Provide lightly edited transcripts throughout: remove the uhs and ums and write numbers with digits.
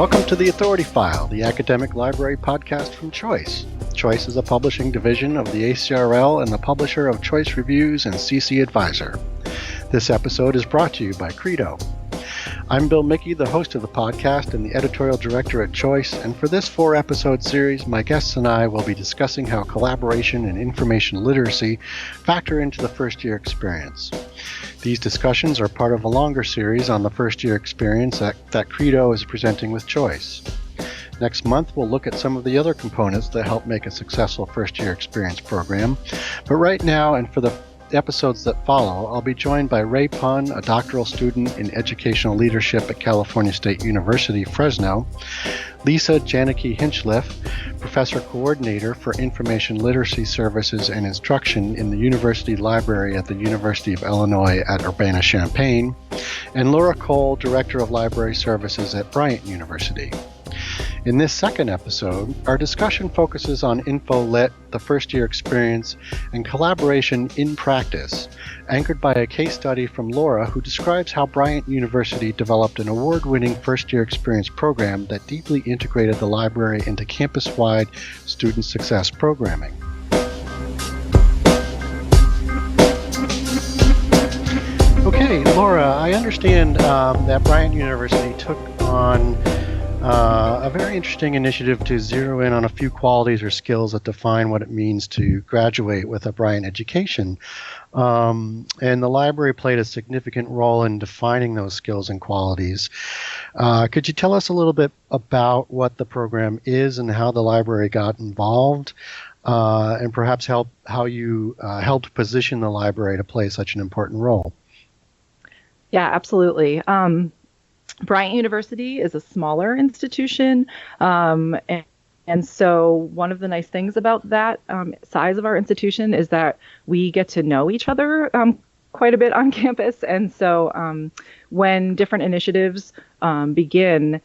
Welcome to the Authority File, the academic library podcast from Choice. Choice is a publishing division of the ACRL and the publisher of Choice Reviews and CC Advisor. This episode is brought to you by Credo. I'm Bill Mickey, the host of the podcast and the editorial director at Choice, and for this 4-episode series, my guests and I will be discussing how collaboration and information literacy factor into the first-year experience. These discussions are part of a longer series on the first-year experience that Credo is presenting with Choice. Next month, we'll look at some of the other components that help make a successful first-year experience program. But right now, and for the episodes that follow, I'll be joined by Ray Pun, a doctoral student in educational leadership at California State University, Fresno, Lisa Janeke Hinchliffe, professor coordinator for information literacy services and instruction in the University Library at the University of Illinois at Urbana-Champaign, and Laura Cole, director of library services at Bryant University. In this second episode, our discussion focuses on InfoLit, the first-year experience, and collaboration in practice, anchored by a case study from Laura, who describes how Bryant University developed an award-winning first-year experience program that deeply integrated the library into campus-wide student success programming. Okay, Laura, I understand that Bryant University took on a very interesting initiative to zero in on a few qualities or skills that define what it means to graduate with a Bryant education. And the library played a significant role in defining those skills and qualities. Could you tell us a little bit about what the program is and how the library got involved, and perhaps how you helped position the library to play such an important role? Yeah, absolutely. Bryant University is a smaller institution, and so one of the nice things about that size of our institution is that we get to know each other quite a bit on campus, and so when different initiatives begin,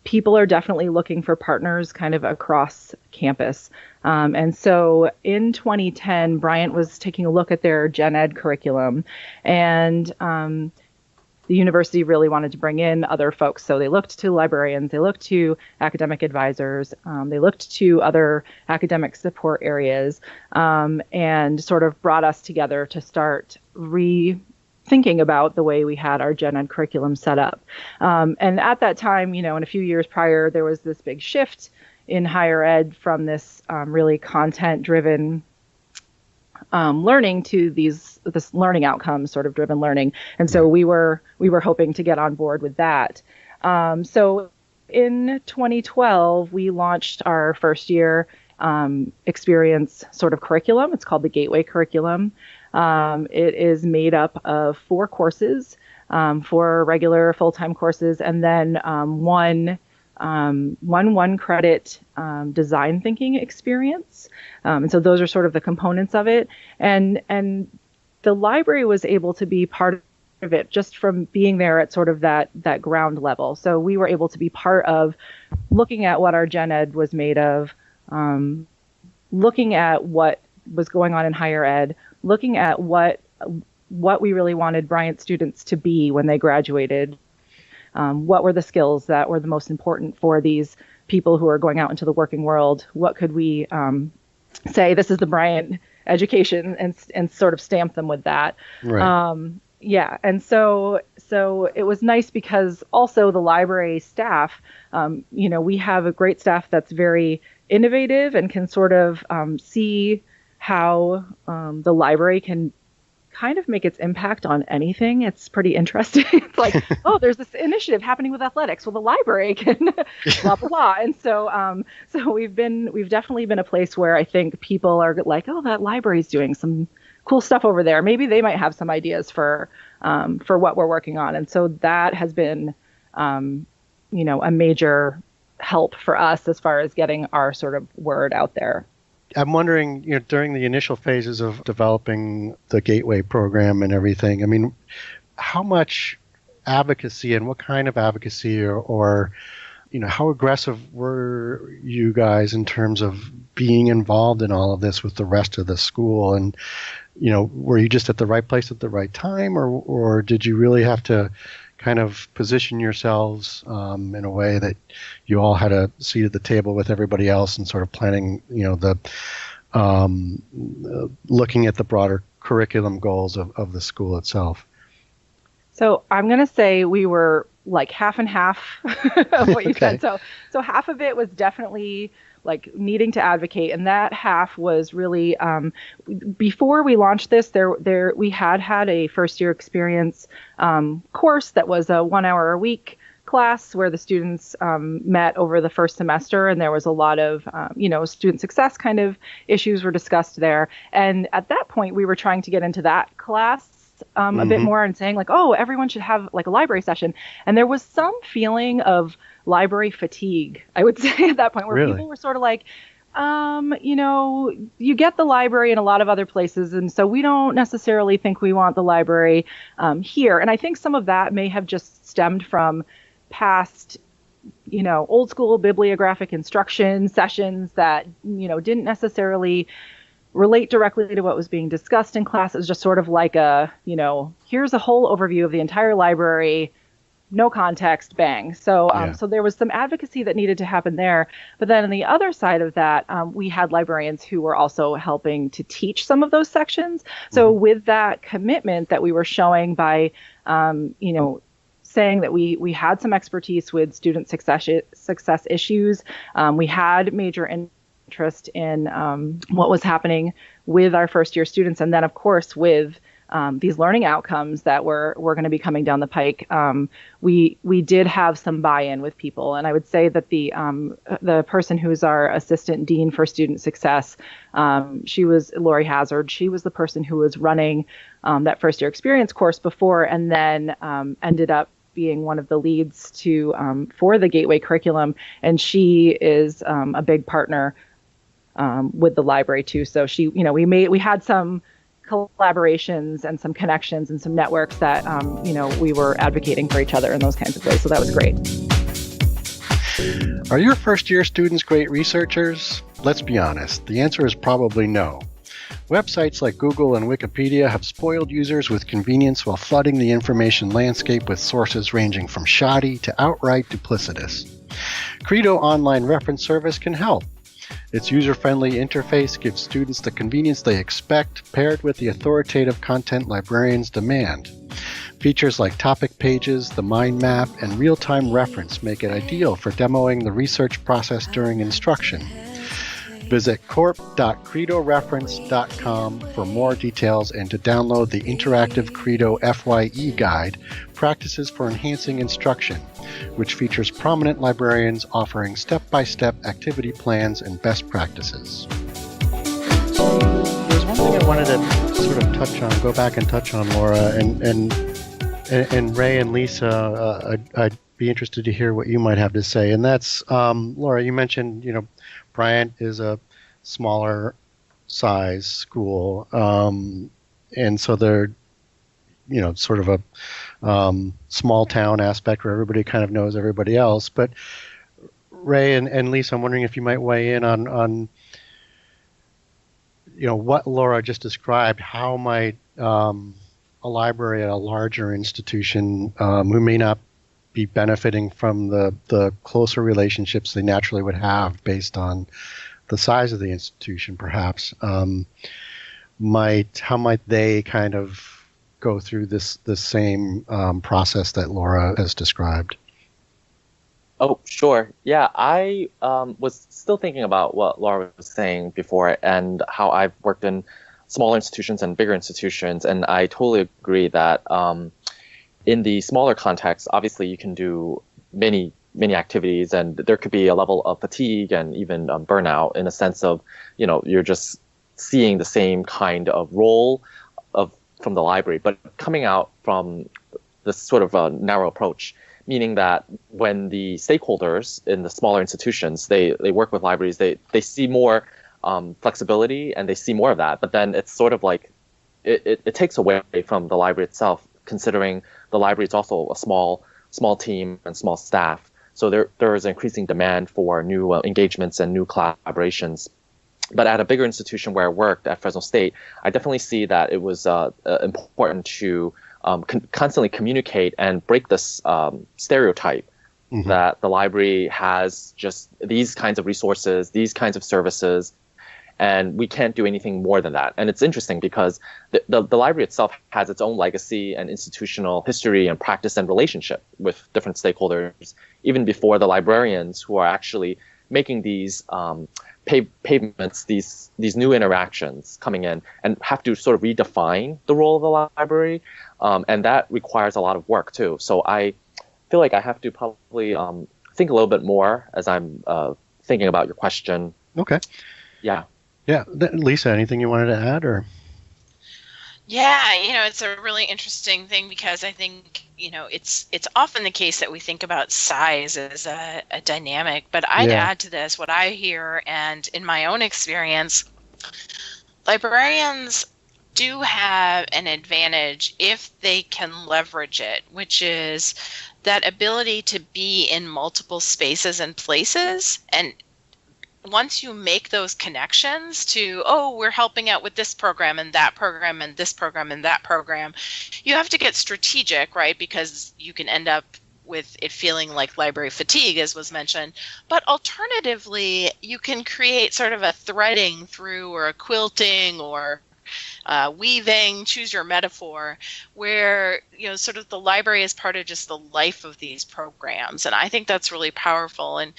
people are definitely looking for partners kind of across campus. And so in 2010, Bryant was taking a look at their gen ed curriculum, and the university really wanted to bring in other folks. So they looked to librarians, they looked to academic advisors, they looked to other academic support areas, and sort of brought us together to start rethinking about the way we had our gen ed curriculum set up. And at that time, in a few years prior, there was this big shift in higher ed from this really content-driven learning to this learning outcomes sort of driven learning. And so we were hoping to get on board with that. So in 2012, we launched our first year experience sort of curriculum. It's called the Gateway Curriculum. It is made up of 4 courses, 4 regular full-time courses, and then one credit design thinking experience. And so those are sort of the components of it. And the library was able to be part of it just from being there at sort of that ground level. So we were able to be part of looking at what our gen ed was made of, looking at what was going on in higher ed, looking at what we really wanted Bryant students to be when they graduated. What were the skills that were the most important for these people who are going out into the working world? What could we say, this is the Bryant education, and sort of stamp them with that? Right. And so it was nice because also the library staff, we have a great staff that's very innovative and can sort of see how the librray can kind of make its impact on anything. It's pretty interesting. It's like, oh, there's this initiative happening with athletics. Well, the library can blah, blah, blah. And so we've definitely been a place where I think people are like, oh, that library's doing some cool stuff over there. Maybe they might have some ideas for what we're working on. And so that has been, a major help for us as far as getting our sort of word out there. I'm wondering, during the initial phases of developing the Gateway program and everything, I mean, how much advocacy and what kind of advocacy or how aggressive were you guys in terms of being involved in all of this with the rest of the school? And, were you just at the right place at the right time, or did you really have to kind of position yourselves in a way that you all had a seat at the table with everybody else and sort of planning, the looking at the broader curriculum goals of the school itself? So I'm going to say we were like half and half of what you Okay. said. So half of it was definitely like needing to advocate, and that half was really before we launched this. We had a first year experience course that was a 1 hour a week class where the students met over the first semester, and there was a lot of student success kind of issues were discussed there. And at that point, we were trying to get into that class a bit more and saying like, oh, everyone should have like a library session. And there was some feeling of library fatigue, I would say, at that point, where Really? people were sort of like, you get the library in a lot of other places, and so we don't necessarily think we want the library here. And I think some of that may have just stemmed from past old school bibliographic instruction sessions that didn't necessarily relate directly to what was being discussed in class. It was just sort of like here's a whole overview of the entire library, no context, bang. So so there was some advocacy that needed to happen there. But then on the other side of that, we had librarians who were also helping to teach some of those sections. So with that commitment that we were showing by, saying that we had some expertise with student success issues, we had major interest in what was happening with our first year students, and then of course with these learning outcomes that were going to be coming down the pike. We did have some buy-in with people, and I would say that the person who's our assistant dean for student success, she was Lori Hazard. She was the person who was running that first year experience course before, and then ended up being one of the leads for the Gateway curriculum, and she is a big partner with the library too. So we had some collaborations and some connections and some networks that we were advocating for each other in those kinds of ways. So that was great. Are your first year students great researchers? Let's be honest, the answer is probably no. Websites like Google and Wikipedia have spoiled users with convenience while flooding the information landscape with sources ranging from shoddy to outright duplicitous. Credo Online Reference Service can help. Its user-friendly interface gives students the convenience they expect, paired with the authoritative content librarians demand. Features like topic pages, the mind map, and real-time reference make it ideal for demoing the research process during instruction. Visit corp.credoreference.com for more details and to download the interactive Credo FYE guide, Practices for Enhancing Instruction, which features prominent librarians offering step-by-step activity plans and best practices. There's one thing I wanted to sort of go back and touch on, Laura, and Ray and Lisa, I'd be interested to hear what you might have to say. And that's, Laura, you mentioned, Bryant is a smaller size school, and so they're, sort of a small town aspect where everybody kind of knows everybody else. But Ray and Lisa, I'm wondering if you might weigh in on what Laura just described. How might a library at a larger institution who may not be benefiting from the closer relationships they naturally would have based on the size of the institution, perhaps, how might they kind of go through this same process that Laura has described? Oh, sure. Yeah, I was still thinking about what Laura was saying before and how I've worked in smaller institutions and bigger institutions, and I totally agree that in the smaller context, obviously you can do many activities, and there could be a level of fatigue and even burnout in a sense of, you're just seeing the same kind of role from the library, but coming out from this sort of a narrow approach, meaning that when the stakeholders in the smaller institutions, they work with libraries, they see more flexibility and they see more of that, but then it's sort of like it takes away from the library itself, considering the library is also a small team and small staff. So there is increasing demand for new engagements and new collaborations. But at a bigger institution where I worked at Fresno State, I definitely see that it was important to constantly communicate and break this stereotype that the library has just these kinds of resources, these kinds of services, and we can't do anything more than that. And it's interesting because the library itself has its own legacy and institutional history and practice and relationship with different stakeholders, even before the librarians who are actually making these pavements, these new interactions coming in, and have to sort of redefine the role of the library. And that requires a lot of work too. So I feel like I have to probably think a little bit more as I'm thinking about your question. Okay. Yeah. Yeah. Lisa, anything you wanted to add, or? Yeah, it's a really interesting thing because I think, it's often the case that we think about size as a dynamic, but I'd add to this what I hear, and in my own experience, librarians do have an advantage if they can leverage it, which is that ability to be in multiple spaces and places. And once you make those connections to, we're helping out with this program and that program and this program and that program, you have to get strategic, right? Because you can end up with it feeling like library fatigue, as was mentioned. But alternatively, you can create sort of a threading through, or a quilting, or weaving, choose your metaphor, where sort of the library is part of just the life of these programs. And I think that's really powerful. And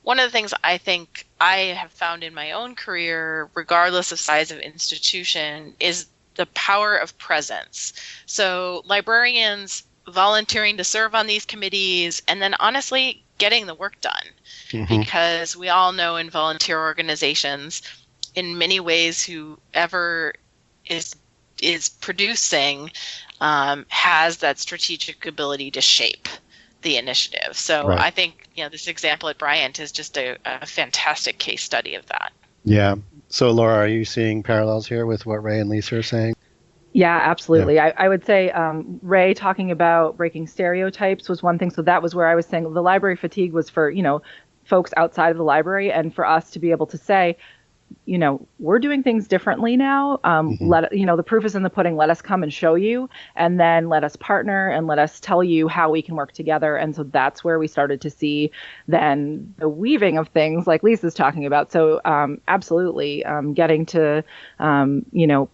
one of the things I think I have found in my own career, regardless of size of institution, is the power of presence. So librarians volunteering to serve on these committees, and then honestly getting the work done. Because we all know in volunteer organizations, in many ways, whoever is producing has that strategic ability to shape the initiative. So I think this example at Bryant is just a fantastic case study of that. Yeah. So Laura, are you seeing parallels here with what Ray and Lisa are saying? Yeah, absolutely. Yeah. I would say Ray talking about breaking stereotypes was one thing. So that was where I was saying the library fatigue was for, folks outside of the library, and for us to be able to say, we're doing things differently now. The proof is in the pudding. Let us come and show you, and then let us partner and let us tell you how we can work together. And so that's where we started to see then the weaving of things like Lisa's talking about. So absolutely getting to,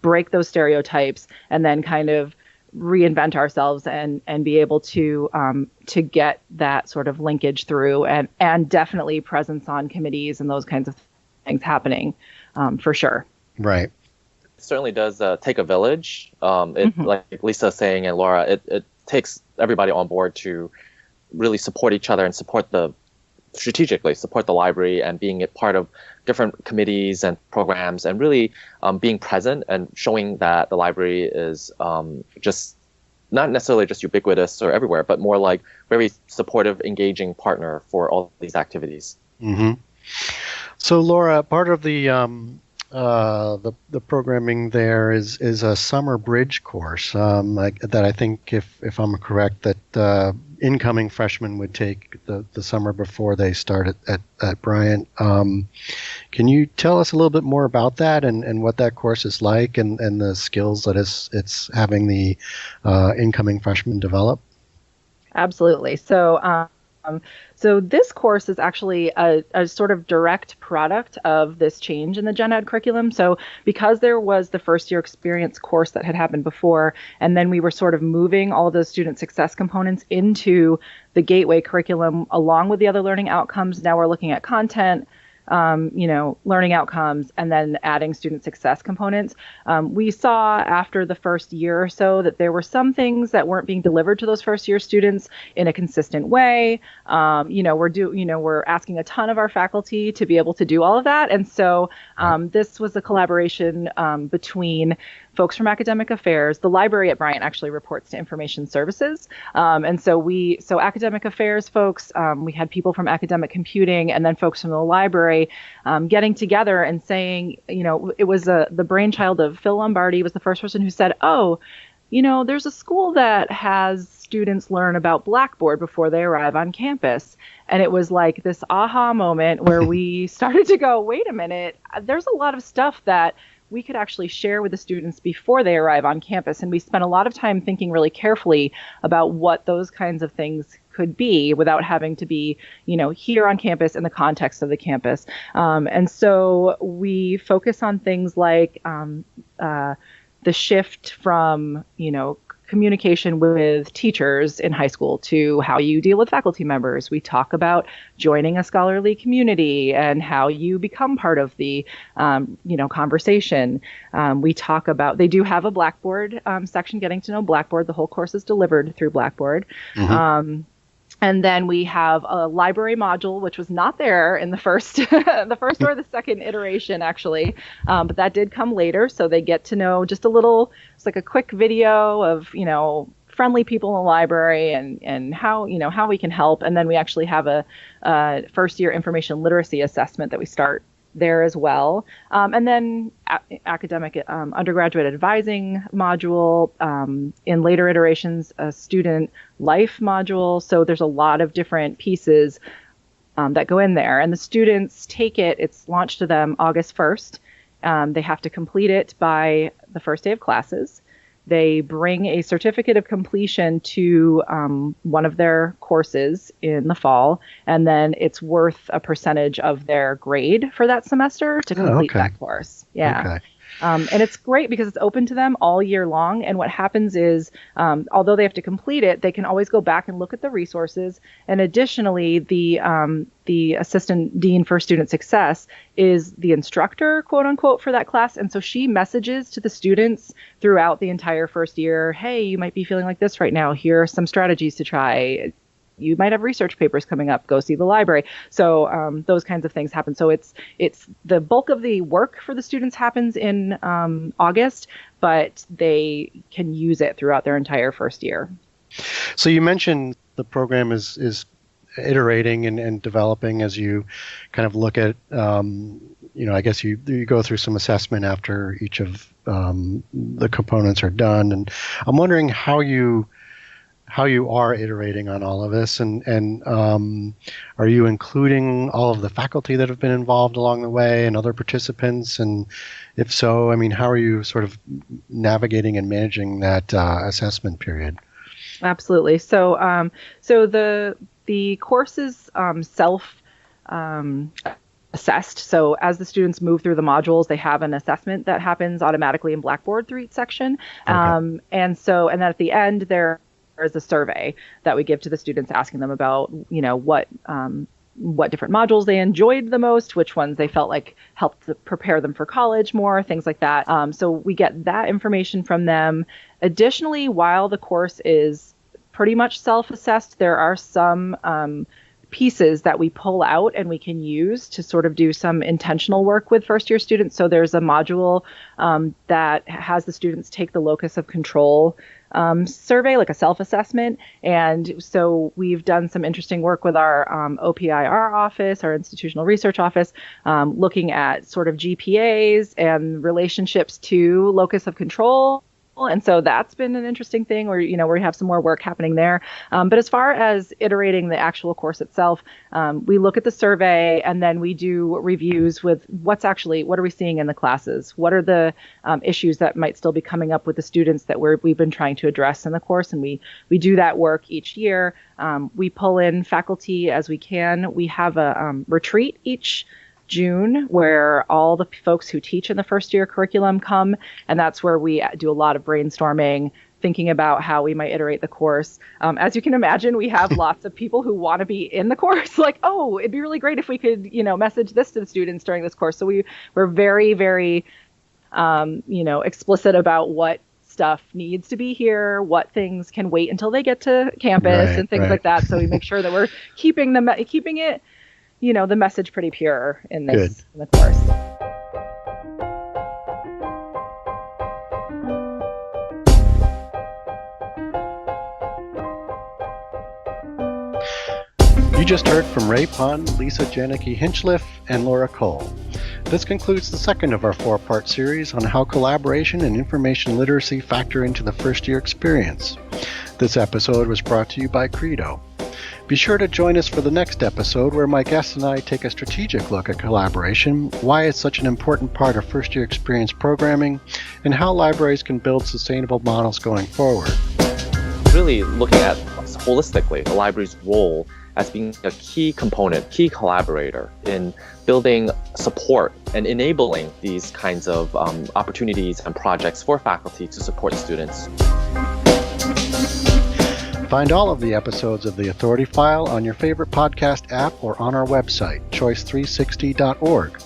break those stereotypes and then kind of reinvent ourselves and be able to get that sort of linkage through, and definitely presence on committees and those kinds of things happening for sure. Right. It certainly does take a village. Like Lisa saying, and Laura, it takes everybody on board to really support each other and strategically support the library, and being a part of different committees and programs, and really being present and showing that the library is just not necessarily just ubiquitous or everywhere, but more like very supportive, engaging partner for all these activities. So Laura, part of the programming there is a summer bridge course that I think, if I'm correct, that incoming freshmen would take the summer before they start at Bryant. Can you tell us a little bit more about that and what that course is like, and the skills that it's having the incoming freshmen develop? Absolutely. So this course is actually a sort of direct product of this change in the Gen Ed curriculum. So because there was the first year experience course that had happened before, and then we were sort of moving all those student success components into the Gateway curriculum along with the other learning outcomes. Now we're looking at content, learning outcomes, and then adding student success components. We saw after the first year or so that there were some things that weren't being delivered to those first year students in a consistent way. We're asking a ton of our faculty to be able to do all of that. And so this was a collaboration between folks from academic affairs. The library at Bryant actually reports to information services. And so academic affairs folks, we had people from academic computing, and then folks from the library getting together and saying, it was the brainchild of Phil Lombardi, was the first person who said, there's a school that has students learn about Blackboard before they arrive on campus. And it was like this aha moment where we started to go, wait a minute, there's a lot of stuff that we could actually share with the students before they arrive on campus. And we spent a lot of time thinking really carefully about what those kinds of things could be without having to be, here on campus in the context of the campus. And so we focus on things like the shift from, communication with teachers in high school to how you deal with faculty members. We talk about joining a scholarly community and how you become part of the, conversation. We talk about, they do have a Blackboard section, getting to know Blackboard. The whole course is delivered through Blackboard. Mm-hmm. And then we have a library module, which was not there in the first or the second iteration, actually. But that did come later. So they get to know just a little, it's like a quick video of, friendly people in the library and how we can help. And then we actually have a first year information literacy assessment that we start there as well. And then academic undergraduate advising module, in later iterations, a student life module. So there's a lot of different pieces that go in there. And the students take it, it's launched to them August 1st. They have to complete it by the first day of classes. They bring a certificate of completion to one of their courses in the fall, and then it's worth a percentage of their grade for that semester to complete that course. Yeah. Okay. And it's great because it's open to them all year long. And what happens is, although they have to complete it, they can always go back and look at the resources. And additionally, the assistant dean for student success is the instructor, quote unquote, for that class. And so she messages to the students throughout the entire first year, hey, you might be feeling like this right now. Here are some strategies to try. You might have research papers coming up. Go see the library. So those kinds of things happen. So it's the bulk of the work for the students happens in August, but they can use it throughout their entire first year. So you mentioned the program is iterating and developing as you kind of look at, I guess you go through some assessment after each of the components are done. And I'm wondering how you are iterating on all of this, and are you including all of the faculty that have been involved along the way and other participants? And if so, how are you sort of navigating and managing that assessment period? Absolutely. So the course is self assessed. So as the students move through the modules, they have an assessment that happens automatically in Blackboard through each section. Okay. And then at the end there is a survey that we give to the students asking them about, what different modules they enjoyed the most, which ones they felt like helped to prepare them for college more, things like that. So we get that information from them. Additionally, while the course is pretty much self-assessed, there are some pieces that we pull out and we can use to sort of do some intentional work with first-year students. So there's a module that has the students take the locus of control survey, like a self-assessment. And so we've done some interesting work with our OPIR office, our institutional research office, looking at sort of GPAs and relationships to locus of control. And so that's been an interesting thing where, we have some more work happening there. But as far as iterating the actual course itself, we look at the survey and then we do reviews with what are we seeing in the classes? What are the issues that might still be coming up with the students that we've been trying to address in the course? And we do that work each year. We pull in faculty as we can. We have a retreat each June where all the folks who teach in the first year curriculum come, and that's where we do a lot of brainstorming, thinking about how we might iterate the course. As you can imagine, we have lots of people who want to be in the course, like, oh, it'd be really great if we could, message this to the students during this course. So we're very, very, explicit about what stuff needs to be here, what things can wait until they get to campus, and things like that. So we make sure that we're keeping it, the message pretty pure in the course. You just heard from Ray Pond, Lisa Janicki Hinchliffe, and Laura Cole. This concludes the second of our four-part series on how collaboration and information literacy factor into the first-year experience. This episode was brought to you by Credo. Be sure to join us for the next episode where my guests and I take a strategic look at collaboration, why it's such an important part of first-year experience programming, and how libraries can build sustainable models going forward. Really looking at holistically the library's role as being a key component, key collaborator in building support and enabling these kinds of opportunities and projects for faculty to support students. Find all of the episodes of The Authority File on your favorite podcast app or on our website, choice360.org.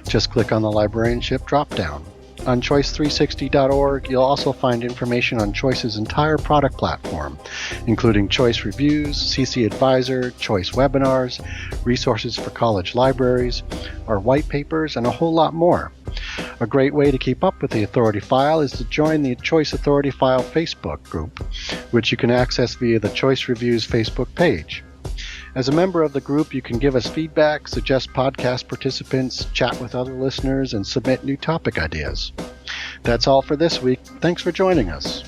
Just click on the librarianship drop-down. On choice360.org, you'll also find information on Choice's entire product platform, including Choice Reviews, CC Advisor, Choice Webinars, resources for college libraries, our white papers, and a whole lot more. A great way to keep up with the Authority File is to join the Choice Authority File Facebook group, which you can access via the Choice Reviews Facebook page. As a member of the group, you can give us feedback, suggest podcast participants, chat with other listeners, and submit new topic ideas. That's all for this week. Thanks for joining us.